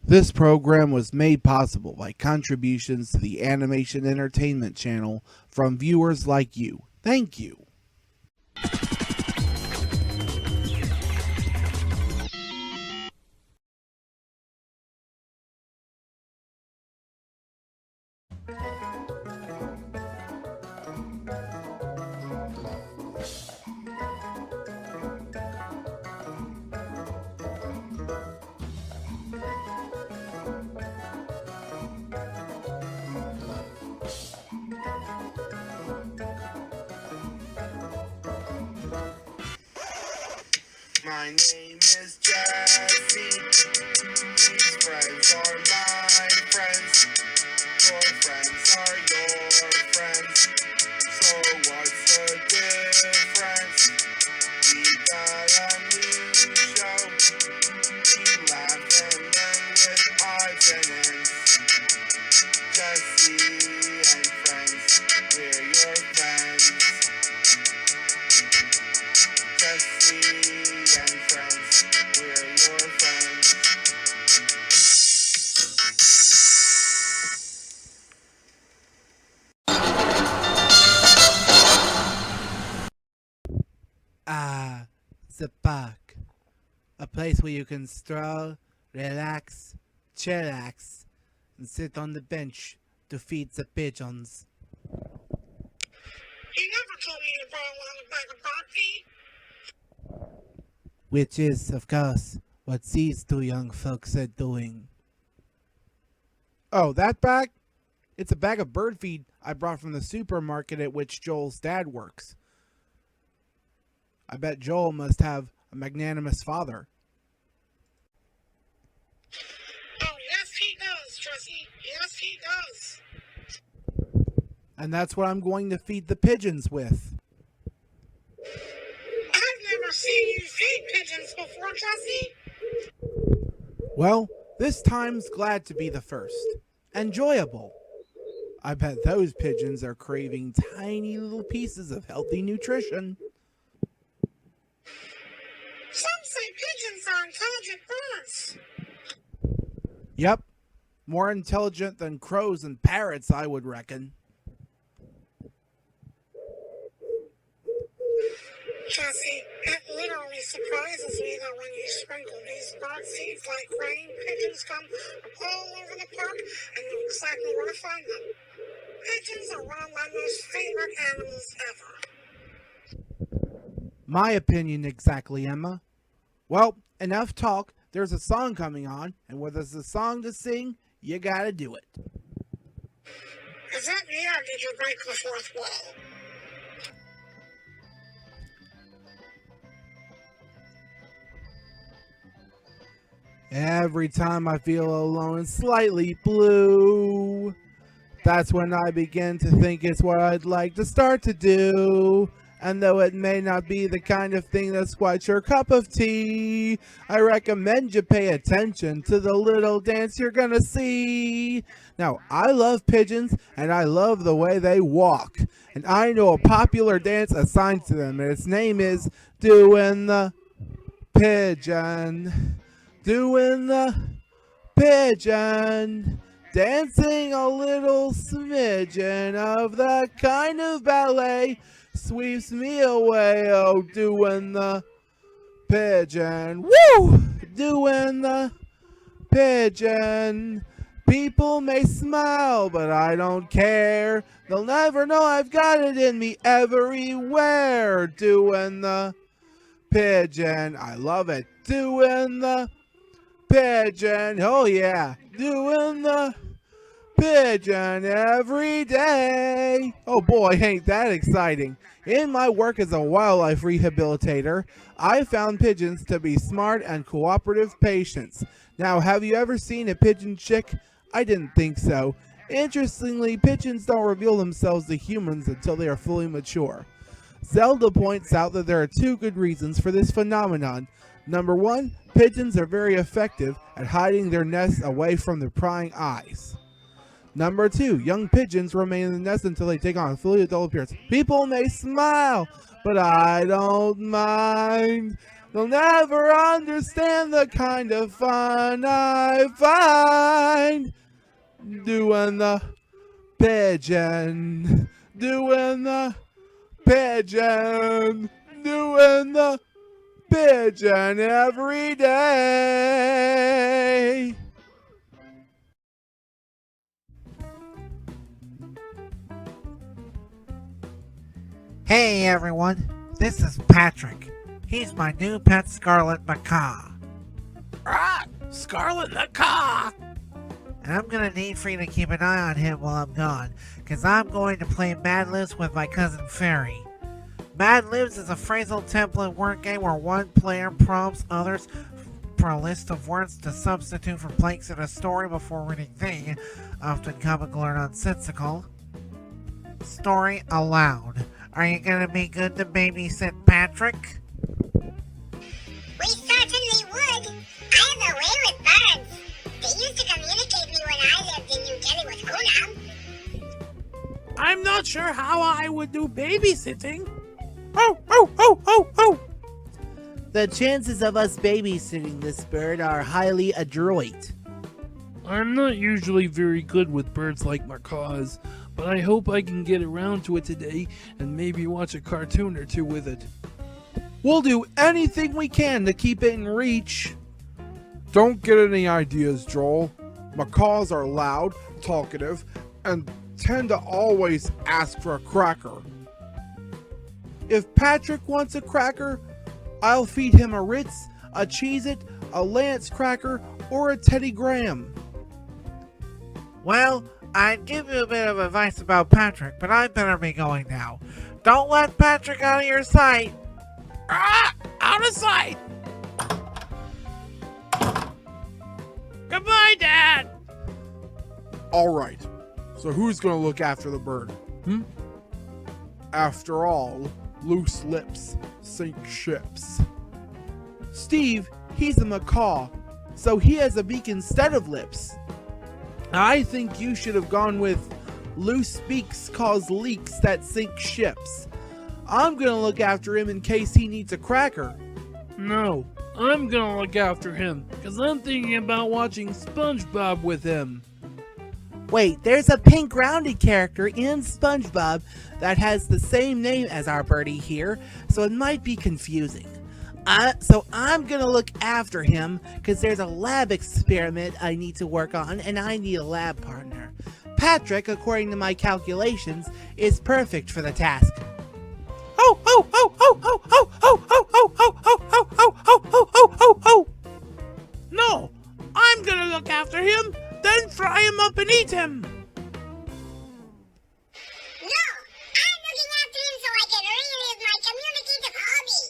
This program was made possible by contributions to the Animation Entertainment channel from viewers like you. Thank you. My name is Jesse. These friends are my friends. Your friends are your friends. So what's the difference? We got a new show. We laugh and learn with odds and ends. Jesse and friends, we're your friends. Jesse and friends, we're your friends. Ah, the park. A place where you can stroll, relax, chillax, and sit on the bench to feed the pigeons. You never told me to borrow a bag of bird feed. Which is, of course, what these two young folks are doing. Oh, that bag? It's a bag of bird feed I brought from the supermarket at which Joel's dad works. I bet Joel must have a magnanimous father. Oh, yes, he does, Jesse. Yes, he does. And that's what I'm going to feed the pigeons with. I've never seen you feed pigeons before, Jesse. Well, this time's glad to be the first. Enjoyable. I bet those pigeons are craving tiny little pieces of healthy nutrition. Some say pigeons are intelligent birds. Yep, more intelligent than crows and parrots, I would reckon. Jesse, it literally surprises me that when you sprinkle these bird seeds like rain, pigeons come from all over the park and know exactly where to find them. Pigeons are one of my most favorite animals ever. My opinion exactly, Emma. Well, enough talk. There's a song coming on, and where there's a song to sing, you gotta do it. Is that me or did you break the fourth wall? Every time I feel alone and slightly blue, that's when I begin to think it's what I'd like to start to do. And though it may not be the kind of thing that's quite your cup of tea, I recommend you pay attention to the little dance you're gonna see. Now, I love pigeons, and I love the way they walk. And I know a popular dance assigned to them, and its name is Doing the Pigeon. Doing the pigeon. Dancing a little smidgen of that kind of ballet sweeps me away. Oh, doing the pigeon. Woo! Doing the pigeon. People may smile, but I don't care. They'll never know I've got it in me everywhere. Doing the pigeon. I love it. Doing the pigeon. Oh, yeah. Doing the pigeon every day. Oh boy, ain't that exciting. In my work as a wildlife rehabilitator, I found pigeons to be smart and cooperative patients. Now, have you ever seen a pigeon chick? I didn't think so. Interestingly, pigeons don't reveal themselves to humans until they are fully mature. Zelda points out that there are two good reasons for this phenomenon. Number one, pigeons are very effective at hiding their nests away from the prying eyes. Number two, young pigeons remain in the nest until they take on a fully adult appearance. People may smile, but I don't mind. They'll never understand the kind of fun I find doing the pigeon, doing the pigeon, doing the pigeon every day. Hey everyone, this is Patrick. He's my new pet Scarlet Macaw. Scarlet Macaw! And I'm gonna need for you to keep an eye on him while I'm gone, cause I'm going to play Mad Libs with my cousin Furi. Mad Libs is a phrasal template word game where one player prompts others for a list of words to substitute for blanks in a story before reading the, often comical or nonsensical, story aloud. Are you gonna be good to babysit Patrick? We certainly would. I have a way with birds. They used to communicate me when I lived in New Delhi with Kunam. I'm not sure how I would do babysitting. Oh, oh, oh, oh, oh! The chances of us babysitting this bird are highly adroit. I'm not usually very good with birds like macaws, but I hope I can get around to it today and maybe watch a cartoon or two with it. We'll do anything we can to keep it in reach. Don't get any ideas, Joel. Macaws are loud, talkative, and tend to always ask for a cracker. If Patrick wants a cracker, I'll feed him a Ritz, a Cheez-It, a Lance cracker, or a Teddy Graham. Well, I'd give you a bit of advice about Patrick, but I better be going now. Don't let Patrick out of your sight. Out of sight! Goodbye, Dad! Alright, so who's gonna look after the bird? After all, loose lips sink ships. Steve, he's a macaw, so he has a beak instead of lips. I think you should have gone with loose beaks cause leaks that sink ships. I'm gonna look after him in case he needs a cracker. No, I'm gonna look after him, because I'm thinking about watching SpongeBob with him. Wait, there's a pink rounded character in SpongeBob that has the same name as our birdie here, so it might be confusing. So I'm gonna look after him because there's a lab experiment I need to work on and I need a lab partner. Patrick, according to my calculations, is perfect for the task. Oh, oh, oh, oh, oh, oh, oh, oh, oh, oh, oh, oh, oh, oh, oh, oh, oh, oh. No, I'm gonna look after him, then fry him up and eat him. No, I'm looking after him so I can relive my communicative hobby.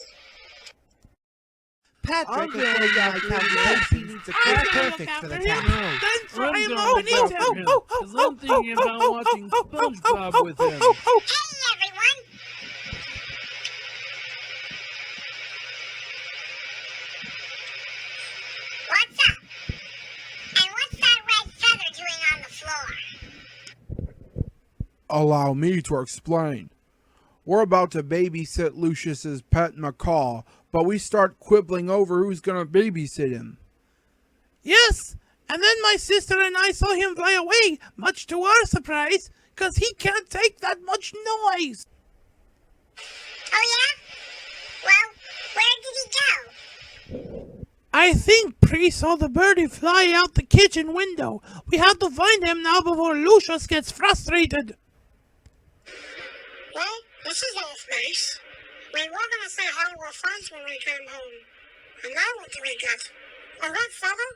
Patrick, according to my calculations, needs a perfect for the task. Then fry him up and eat him, because I'm thinking about watching SpongeBob with him. Hey, everyone. What's up? And what's that red feather doing on the floor? Allow me to explain. We're about to babysit Lucius's pet macaw, but we start quibbling over who's gonna babysit him. Yes, and then my sister and I saw him fly away, much to our surprise, because he can't take that much noise. Oh, yeah? Well, where did he go? I think Pri saw the birdie fly out the kitchen window. We have to find him now before Lucius gets frustrated. Well, this is off base. We were gonna say hi to our friends when we came home. And now what do we get? A red feather?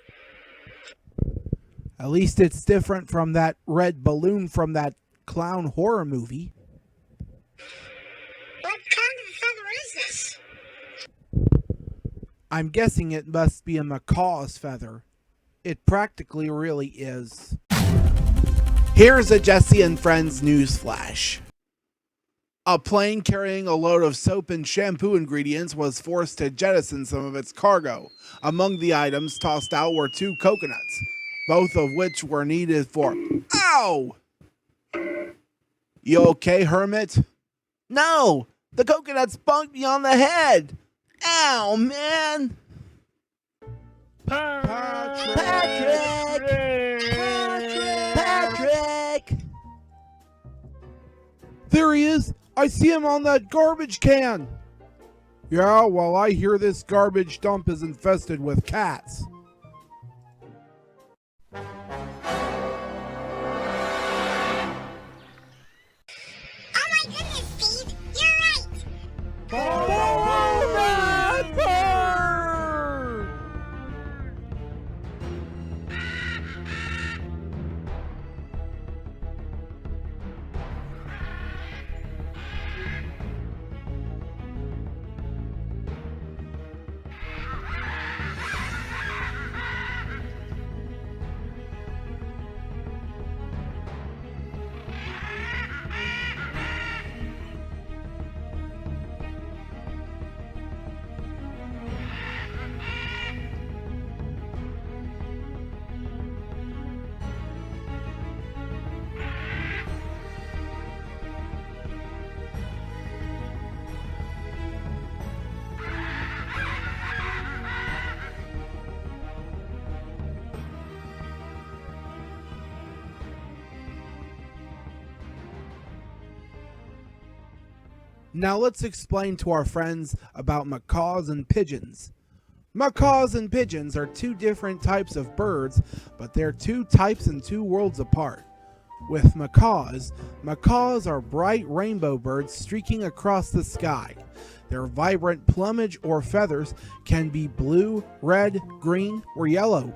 At least it's different from that red balloon from that clown horror movie. What kind of feather is this? I'm guessing it must be a macaw's feather. It practically really is. Here's a Jesse and Friends news flash. A plane carrying a load of soap and shampoo ingredients was forced to jettison some of its cargo. Among the items tossed out were 2 coconuts, both of which were needed for... Ow! You okay, Hermit? No! The coconuts bonked me on the head! Ow, man! Patrick! Patrick! There he is! I see him on that garbage can! Yeah, well, I hear this garbage dump is infested with cats. Oh my goodness, Steve, you're right. Now let's explain to our friends about macaws and pigeons. Macaws and pigeons are two different types of birds, but they're two types and two worlds apart. With macaws, macaws are bright rainbow birds streaking across the sky. Their vibrant plumage or feathers can be blue, red, green, or yellow.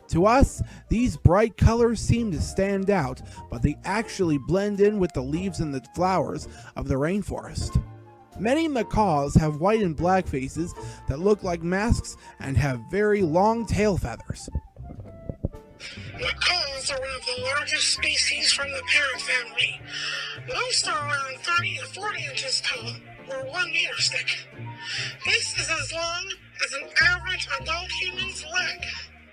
To us, these bright colors seem to stand out, but they actually blend in with the leaves and the flowers of the rainforest. Many macaws have white and black faces that look like masks and have very long tail feathers. Macaws are one of the largest species from the parrot family. Most are around 30 to 40 inches tall, or 1 meter thick. This is as long as an average adult human's leg.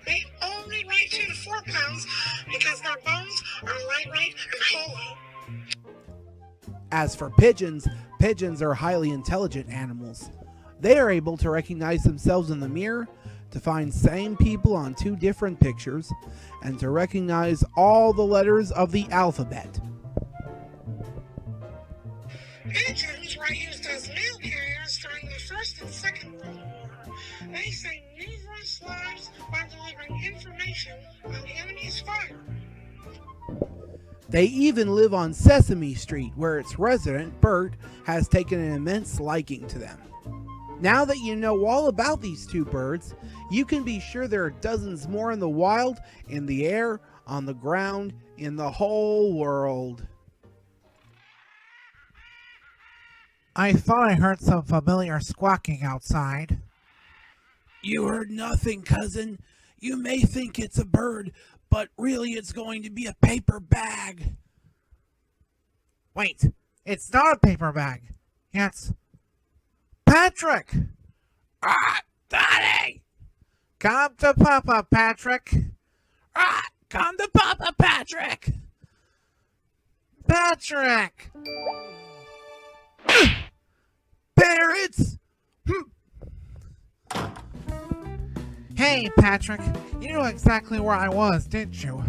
They only weigh 2 to 4 pounds because their bones are lightweight and hollow. As for pigeons, pigeons are highly intelligent animals. They are able to recognize themselves in the mirror, to find same people on two different pictures, and to recognize all the letters of the alphabet. Pigeons were used as mail carriers during the First and Second World War. They saved numerous lives by delivering information on the enemy's fire. They even live on Sesame Street, where its resident, Bert, has taken an immense liking to them. Now that you know all about these two birds, you can be sure there are dozens more in the wild, in the air, on the ground, in the whole world. I thought I heard some familiar squawking outside. You heard nothing, cousin. You may think it's a bird, but really it's going to be a paper bag. Wait, it's not a paper bag. It's Patrick! Ah, Daddy! Come to Papa, Patrick! Ah, come to Papa, Patrick! Patrick! Parrots! Hey, Patrick, you knew exactly where I was, didn't you?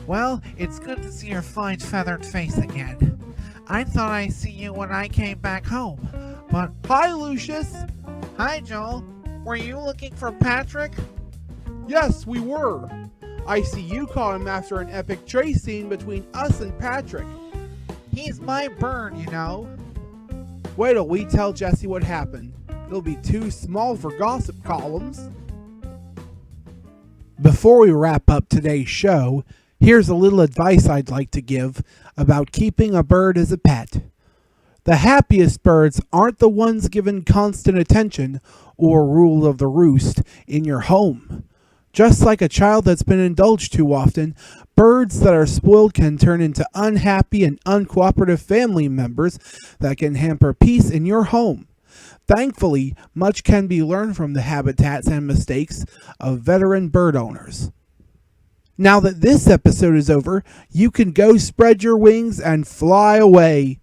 Well, it's good to see your fine feathered face again. I thought I'd see you when I came back home, but... Hi, Lucius! Hi, Joel. Were you looking for Patrick? Yes, we were. I see you caught him after an epic chase scene between us and Patrick. He's my bird, you know. Wait till we tell Jesse what happened. It'll be too small for gossip columns. Before we wrap up today's show, here's a little advice I'd like to give about keeping a bird as a pet. The happiest birds aren't the ones given constant attention or rule of the roost in your home. Just like a child that's been indulged too often, birds that are spoiled can turn into unhappy and uncooperative family members that can hamper peace in your home. Thankfully, much can be learned from the habitats and mistakes of veteran bird owners. Now that this episode is over, you can go spread your wings and fly away.